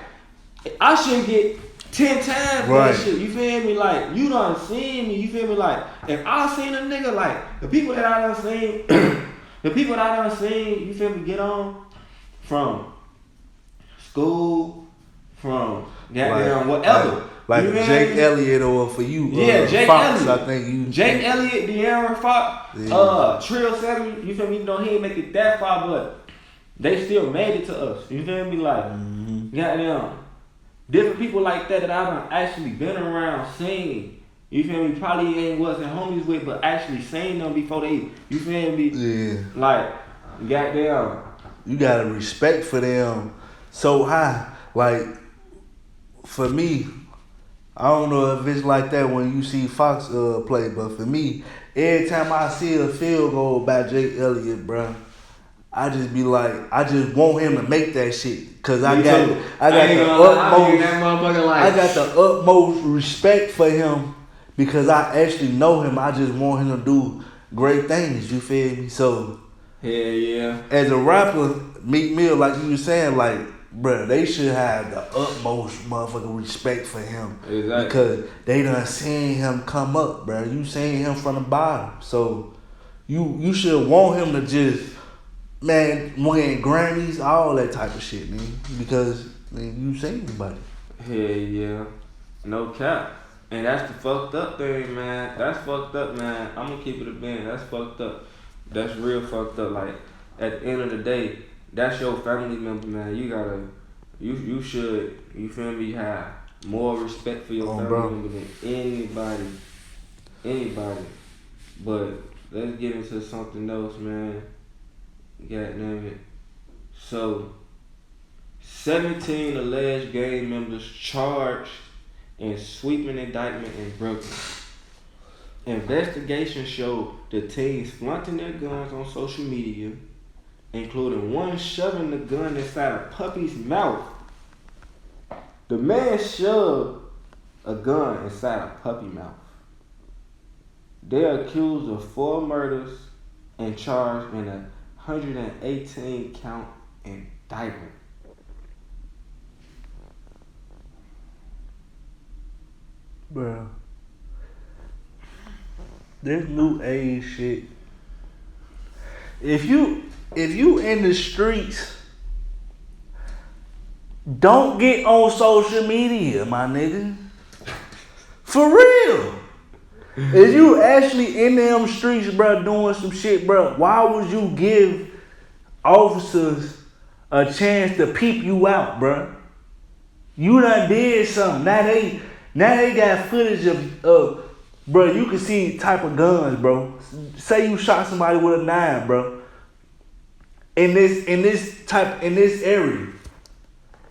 I should get 10 times that shit. You feel me? Like, you done seen me. You feel me? Like, if I seen a nigga, like, the people that I done seen, you feel me, get on from school, from goddamn whatever. Like Jake Elliott, or for you, Jake Fox, Elliott. I think you. Jake Elliott, De'Aaron Fox, Trill 7, you feel me? Even though he ain't make it that far, but they still made it to us. You feel me? Like, goddamn, different people like that I done actually been around, seen. You feel me? Probably wasn't homies with, but actually seen them before they, you feel me? Yeah. Like, goddamn. You got a respect for them so high. Like, for me, I don't know if it's like that when you see Fox play, but for me, every time I see a field goal by Jake Elliott, bro, I just be like, I just want him to make that shit, cause I got the utmost respect for him, because I actually know him. I just want him to do great things. You feel me? So, hell yeah. As a rapper, Meek Mill, like you were saying, like, bruh, they should have the utmost motherfucking respect for him. Exactly. Because they done seen him come up, bruh. You seen him from the bottom. So you should want him to just, man, win Grammys, all that type of shit, man. Because, man, you seen anybody. Hell yeah. No cap. And that's the fucked up thing, man. That's fucked up, man. I'm gonna keep it a band. That's fucked up. That's real fucked up. Like, at the end of the day, that's your family member, man. You gotta, you should, you feel me, have more respect for your family member than anybody. But let's get into something else, man. God damn it. So, 17 alleged gang members charged in sweeping indictment in Brooklyn. Investigations showed the teens flaunting their guns on social media, including one shoving the gun inside a puppy's mouth. The man shoved a gun inside a puppy mouth. They are accused of 4 murders and charged in a 118 count indictment. Bro, this new age shit. If you in the streets, don't get on social media, my nigga. For real. If you actually in them streets, bro, doing some shit, bro, why would you give officers a chance to peep you out, bro? You done did something. Now Now they got footage of bro, you can see type of guns, bro. Say you shot somebody with a 9, bro. In this area.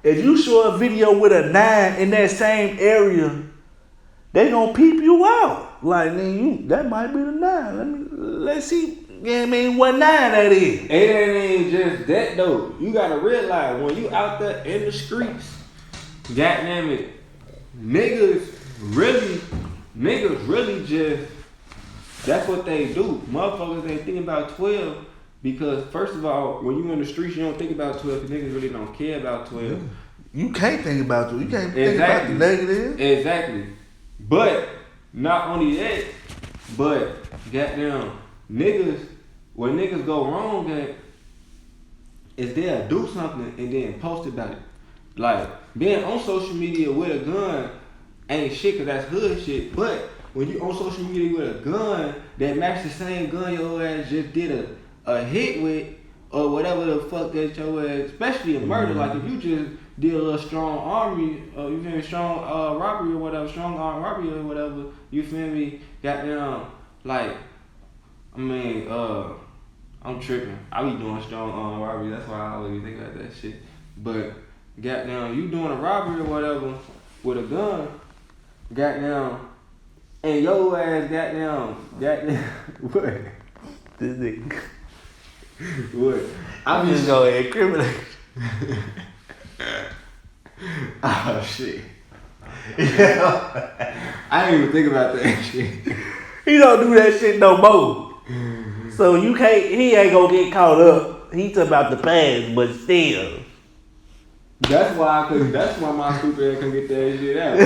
If you show a video with a 9 in that same area, they gonna peep you out. Like, man, that might be the 9. Let's see. Yeah, I mean, what 9 that is. It ain't just that though. You gotta realize when you out there in the streets, goddamn it, niggas really just, that's what they do. Motherfuckers ain't thinking about 12 because first of all, when you in the streets, you don't think about 12 because niggas really don't care about 12. You can't think about 12. You can't think about the negative. Exactly. But not only that, but goddamn niggas, when niggas go wrong at is they'll do something and then post about it. Like being on social media with a gun ain't shit cause that's hood shit. But when you on social media with a gun that matches the same gun your ass just did a hit with or whatever the fuck that your ass, especially a murder, like if you just did a little strong army, you feel me, strong robbery or whatever, strong arm robbery or whatever, you feel me, goddamn, like, I mean, I'm tripping. I be doing strong arm robbery, that's why I always think about that shit. But, goddamn, you doing a robbery or whatever with a gun, goddamn, and your ass, goddamn, what? This nigga. What? I'm just gonna incriminate. Oh shit. Yeah. I didn't even think about that shit. He don't do that shit no more. So he ain't gonna get caught up. He talking about the past, but still. That's why my stupid ass couldn't get that shit out.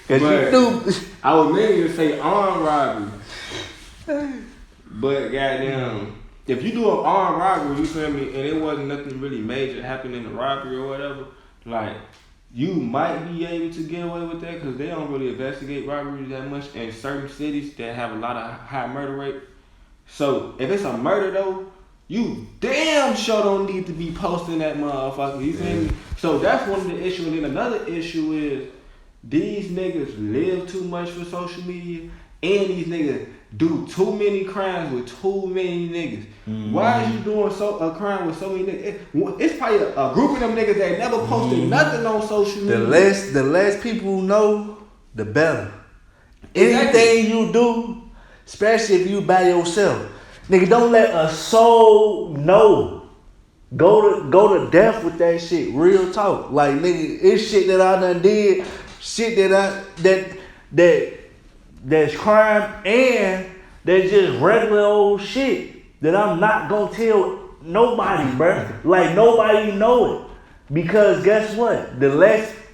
Cause you knew. I was meaning to say armed robbery. But goddamn, if you do an armed robbery, you feel me, and it wasn't nothing really major happening in the robbery or whatever, like, you might be able to get away with that because they don't really investigate robberies that much in certain cities that have a lot of high murder rate. So, if it's a murder though, you damn sure don't need to be posting that motherfucker, you feel me? So that's one of the issues. And then another issue is, these niggas live too much for social media, and these niggas do too many crimes with too many niggas. Mm-hmm. Why is you doing a crime with so many niggas? It's probably a group of them niggas that never posted nothing on social media. The less people know, the better. Exactly. Anything you do, especially if you by yourself, nigga, don't let a soul know. Go to death with that shit. Real talk. Like, nigga, it's shit that I done did, shit that's crime, and that's just regular old shit that I'm not gonna tell nobody, bruh. Like, nobody know it. Because guess what?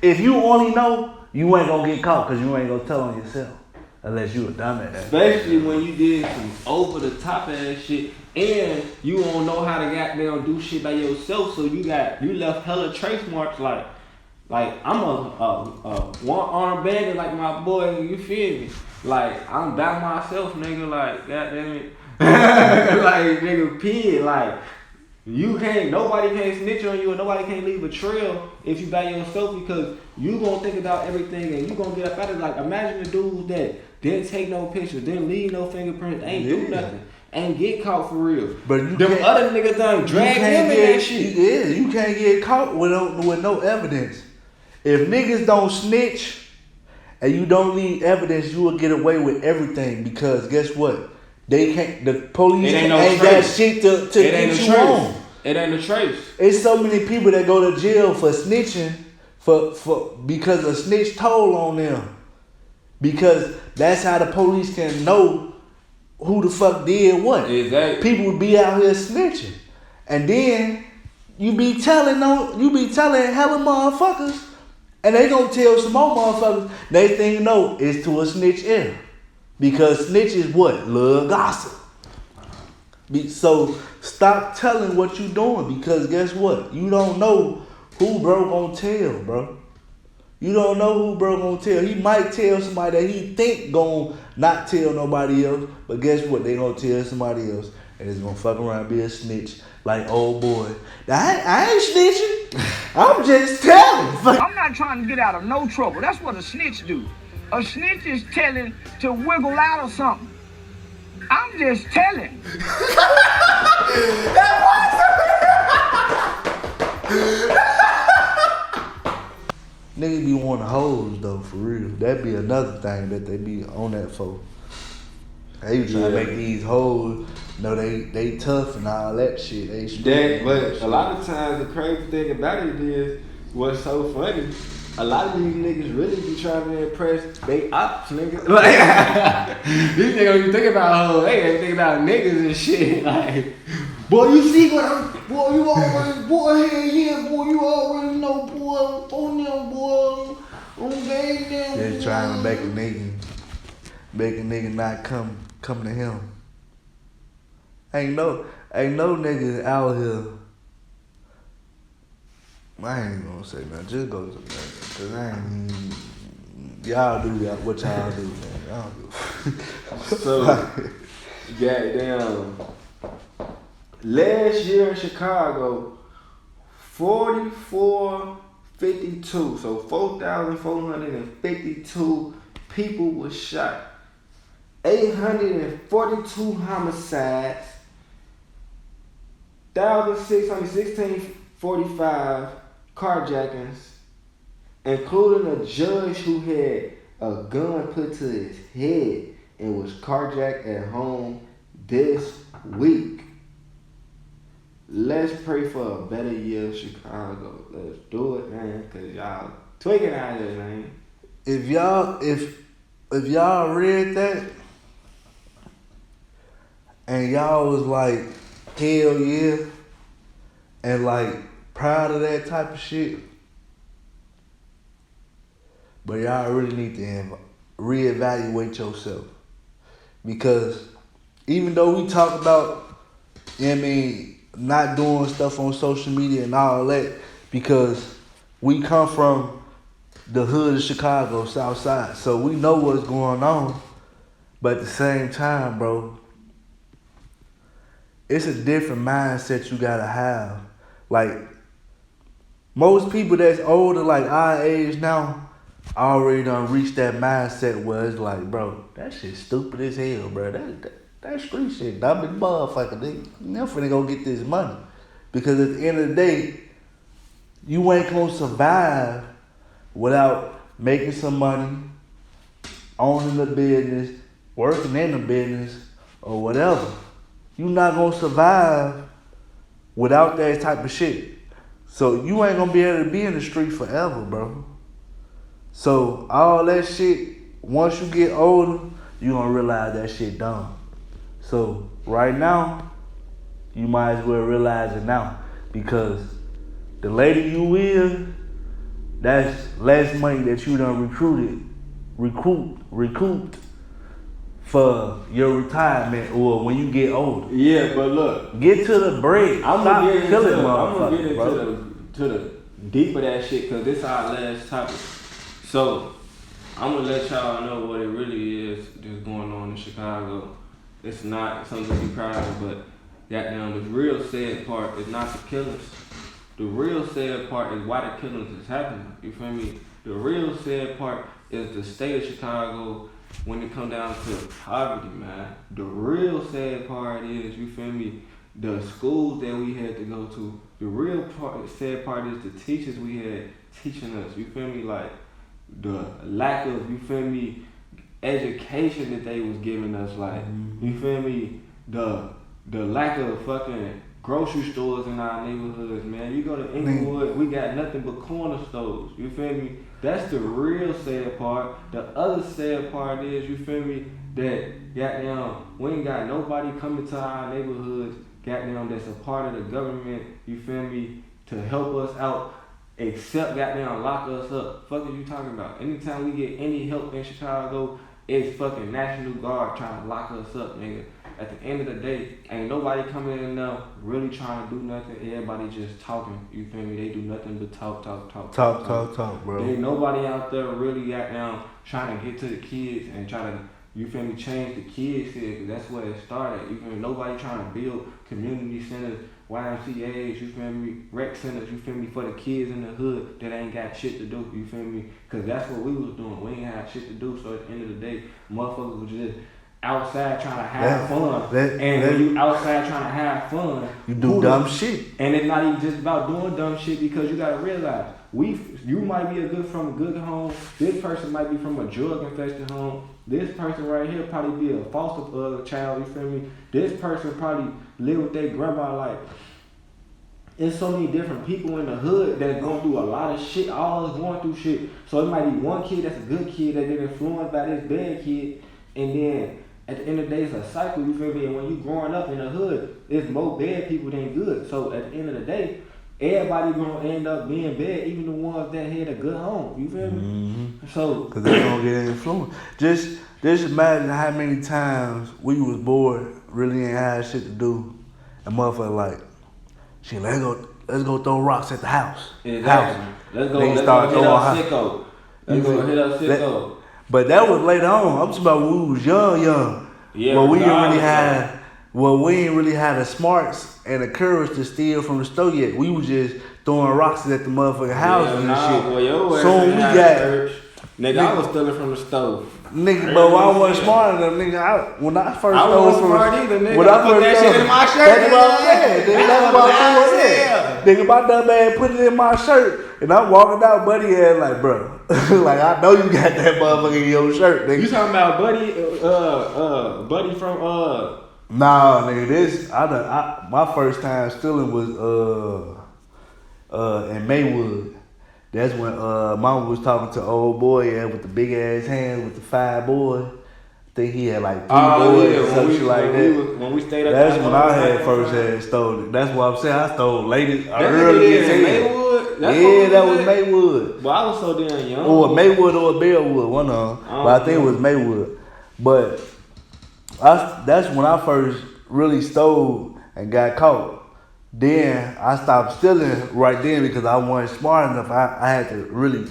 If you only know, you ain't gonna get caught because you ain't gonna tell on yourself. Unless you a dumbass. Especially when you did some over the top ass shit and you don't know how to goddamn do shit by yourself, so you left hella trace marks like I'm a one arm bandit like my boy, you feel me? Like, I'm by myself, nigga, like, goddamn it. Like, nigga, pig, like, nobody can snitch on you and nobody can leave a trail if you by yourself because you gonna think about everything and you gonna get up out of it. Like, imagine the dudes that didn't take no pictures, didn't leave no fingerprints, ain't do nothing, ain't get caught for real. But them other niggas done drag them in that shit. Yeah, you can't get caught with no evidence. If niggas don't snitch, and you don't need evidence, you will get away with everything because guess what? They can't. The police ain't got shit to get you on. It ain't a trace. It's so many people that go to jail for snitching because a snitch told on them. Because that's how the police can know who the fuck did what. Exactly. People would be out here snitching, and then you be telling hella motherfuckers. And they gonna tell some more motherfuckers, they think no, it's to a snitch in. Because snitch is what? Love gossip. So stop telling what you doing because guess what? You don't know who bro gonna tell, bro. You don't know who bro gonna tell. He might tell somebody that he think gonna not tell nobody else, but guess what? They gonna tell somebody else and it's gonna fuck around and be a snitch like old boy. I ain't snitching. I'm just telling. I'm not trying to get out of no trouble. That's what a snitch do. A snitch is telling to wiggle out or something. I'm just telling. Niggas be wanting hoes though, for real. That'd be another thing that they be on that for. They be trying to make these hoes know they tough and all that shit. They straight. But a lot of times the crazy thing about it is what's so funny. A lot of these niggas really be trying to impress they ops, niggas. Like, these niggas don't even think about hoes. They ain't think about niggas and shit. Like, boy, you see what I'm, boy, you already, boy, hell yeah, boy, you already know, boy, on them, boy, on game them. They're trying to make a nigga not come to him. Ain't no niggas out here. I ain't gonna say nothing. Just go to the nigga. Cause I ain't. Y'all do that. What y'all do, man? Y'all do. So, goddamn. Last year in Chicago, 4452. So 4,452 people were shot. 842 homicides. 1,645 carjackings, including a judge who had a gun put to his head and was carjacked at home this week. Let's pray for a better year in Chicago. Let's do it, man, cause y'all tweaking out here, man. If y'all read that and y'all was like, hell yeah, and like proud of that type of shit, but y'all really need to reevaluate yourself. Because even though we talk about, you know what I mean, not doing stuff on social media and all that, because we come from the hood of Chicago, South Side, so we know what's going on. But at the same time, bro, it's a different mindset you gotta have. Like, most people that's older, like our age now, already done reached that mindset where it's like, bro, that shit stupid as hell, bro. That street shit, dumb as motherfucker. You never finna go get this money. Because at the end of the day, you ain't gonna survive without making some money, owning a business, working in a business, or whatever. You not gonna survive without that type of shit. So you ain't gonna be able to be in the street forever, bro. So all that shit, once you get older, you gonna realize that shit dumb. So right now, you might as well realize it now. Because the later you will, that's less money that you done recouped for your retirement or when you get older. Yeah, but look, get to the bread. I'm gonna get into the deep of that shit, cause this our last topic. So I'm gonna let y'all know what it really is that's going on in Chicago. It's not something to be proud of, but goddamn, the real sad part is not the killings. The real sad part is why the killings is happening. You feel me? The real sad part is the state of Chicago when it come down to poverty, man. The real sad part is, you feel me, the schools that we had to go to. The real sad part is the teachers we had teaching us. You feel me? Like the lack of, you feel me, education that they was giving us. Like, you feel me, the lack of fucking grocery stores in our neighborhoods, man. You go to Inglewood, we got nothing but corner stores. You feel me? That's the real sad part. The other sad part is, you feel me, that goddamn, we ain't got nobody coming to our neighborhoods, goddamn, that's a part of the government, you feel me, to help us out, except goddamn lock us up. Fuck are you talking about? Anytime we get any help in Chicago, it's fucking National Guard trying to lock us up, nigga. At the end of the day, ain't nobody coming in there really trying to do nothing. Everybody just talking. You feel me? They do nothing but talk, bro. Ain't nobody out there really got down trying to get to the kids and try to you feel me, change the kids here, cause that's where it started. You feel me? Nobody trying to build community centers, YMCA's, you feel me, rec centers, you feel me, for the kids in the hood that ain't got shit to do, you feel me? Cause that's what we was doing. We ain't had shit to do, so at the end of the day, motherfuckers was just outside trying to have fun. When you outside trying to have fun, you do dumb shit. And it's not even just about doing dumb shit, because you gotta realize, you might be from a good home, this person might be from a drug infested home, this person right here probably be a foster child, you feel me? This person probably live with their grandma. Like, there's so many different people in the hood that going through a lot of shit, all us going through shit. So it might be one kid that's a good kid that get influenced by this bad kid, and then at the end of the day, it's a cycle, you feel me? And when you growing up in the hood, there's more bad people than good. So at the end of the day, everybody gonna end up being bad, even the ones that had a good home. You feel me? Mm-hmm. So, cause they gonna get influenced. Just imagine how many times we was bored, really ain't had shit to do, and motherfucker like, shit, let's go throw rocks at the house. Exactly. Let's go hit up Sicko. But that was later on. I'm talking about when we was young. Yeah, well, we ain't really had the smarts and the courage to steal from the store yet. We was just throwing rocks at the motherfucking houses and shit. Well, so we got nigga, I was stealing from the stove. Nigga, but I wasn't smart enough, nigga. When I first I wasn't smart either, nigga. When I put that shit in my shirt. That's what I'm saying. That's what I'm saying. Nigga, my dumb ass put it in my shirt, and I'm walking out, buddy ass like, bro, like I know you got that motherfucker in your shirt, nigga. You talking about buddy from Nah, nigga, my first time stealing was in Maywood. That's when mama was talking to old boy with the big ass hands with the 5 boys. I think he had like 3 boys or some shit like that. When we stayed up there. That's when I had first had stolen. That's what I'm saying. I stole late early as hell. Maywood? That was Maywood. But I was so damn young. Or Maywood or Bellwood, one of them. But I think it was Maywood. But that's when I first really stole and got caught. Then I stopped stealing right then because I wasn't smart enough. I had to really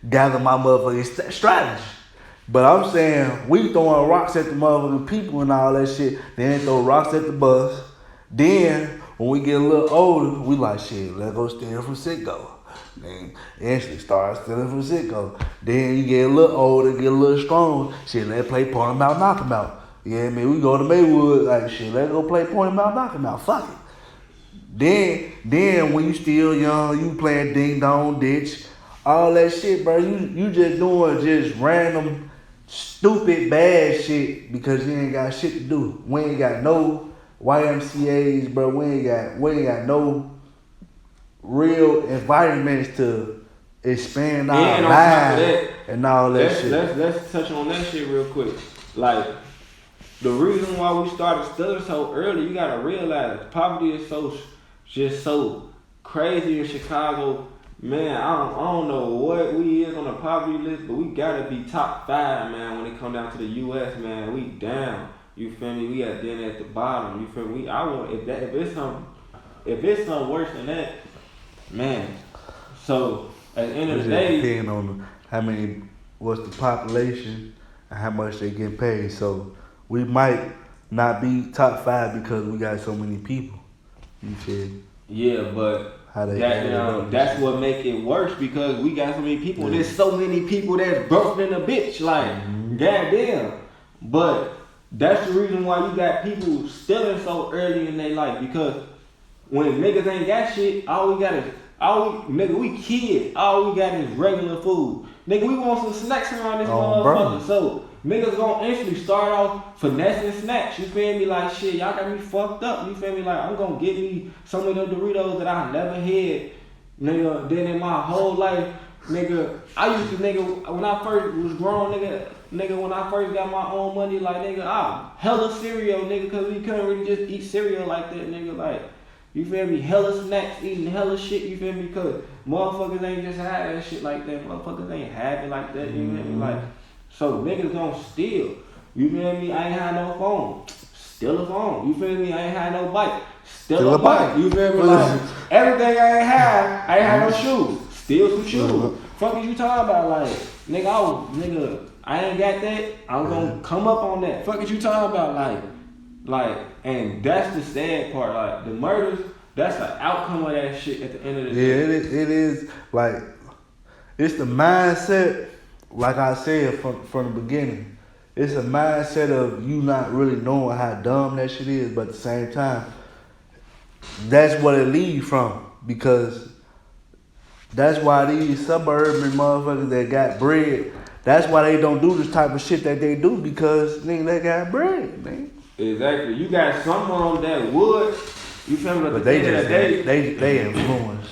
gather my motherfucking strategy. But I'm saying, we throwing rocks at the motherfucking people and all that shit. Then throw rocks at the bus. Then, when we get a little older, we like, shit, let's go steal from Sicko. Then instantly start stealing from Sicko. Then you get a little older, get a little strong. Shit, let's play point 'em out, knock 'em out. Yeah, man, we go to Maywood, like, shit, let's go play point 'em out, knock 'em out. Fuck it. Then when you still young, you playing ding dong ditch, all that shit, bro. You just doing just random, stupid, bad shit because you ain't got shit to do. We ain't got no YMCA's, bro. We ain't got no real environments to expand our lives and all that shit. Let's touch on that shit real quick. Like, the reason why we started studying so early, you gotta realize poverty is so crazy in Chicago. Man, I don't know what we is on the poverty list, but we gotta be top 5, man, when it come down to the US, man. We down. You feel me? We at the bottom. You feel me? If it's something worse than that, man. So at the end of the day, depending on what's the population and how much they get paid. So we might not be top 5 because we got so many people. You feel? Yeah, but that's what make it worse because we got so many people. Yeah. There's so many people that's broke in a bitch. Like, goddamn. But that's the reason why you got people stealing so early in their life, because when niggas ain't got shit, we kids. All we got is regular food. Nigga, we want some snacks around this motherfucker. So niggas gonna instantly start off finessing snacks. You feel me? Like, shit, y'all got me fucked up. You feel me? Like, I'm gonna get me some of the Doritos that I never had, nigga. Then in my whole life, nigga, I used to, when I first was grown, nigga, when I first got my own money, like, nigga, hella cereal, nigga, cause we couldn't really just eat cereal like that, nigga. Like, you feel me? Hella snacks, eating hella shit, you feel me? Cause motherfuckers ain't just have that shit like that. Motherfuckers ain't have it like that, you feel me? Like, so niggas gonna steal. You feel me? I ain't had no phone. Steal a phone. You feel me? I ain't had no bike. Steal a bike. You feel me? Like, everything I ain't had no shoes. Steal some shoes. Fuck is you talking about? Like, nigga, I ain't got that. I'm gonna come up on that. Fuck is you talking about? And that's the sad part. Like the murders, that's the outcome of that shit at the end of the day. Yeah, it is like it's the mindset. Like I said from the beginning, it's a mindset of you not really knowing how dumb that shit is, but at the same time, that's what it leads from because that's why these suburban motherfuckers that got bread, that's why they don't do this type of shit that they do because nigga they got bread, man. Exactly. You got some of them that would, you feel me? But they just they influenced.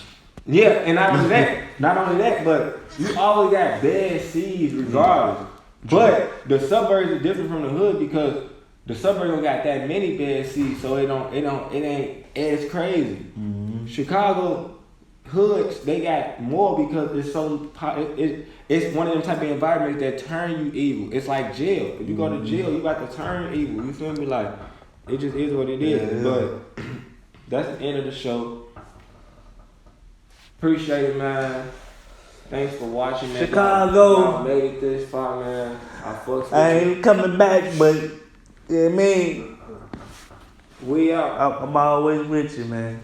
Yeah, and not only that, but you always got bad seeds regardless. But the suburbs are different from the hood because the suburbs don't got that many bad seeds, so it ain't as crazy. Mm-hmm. Chicago hoods, they got more because it's one of them type of environments that turn you evil. It's like jail. If you go to jail, you got to turn evil. You feel me? Like it just is what it is. Yeah. But that's the end of the show. Appreciate it, man. Thanks for watching, man. Chicago. Y'all made it this far, man. I fucks with I you. ain't coming back, but yeah, man, We out. I'm always with you, man.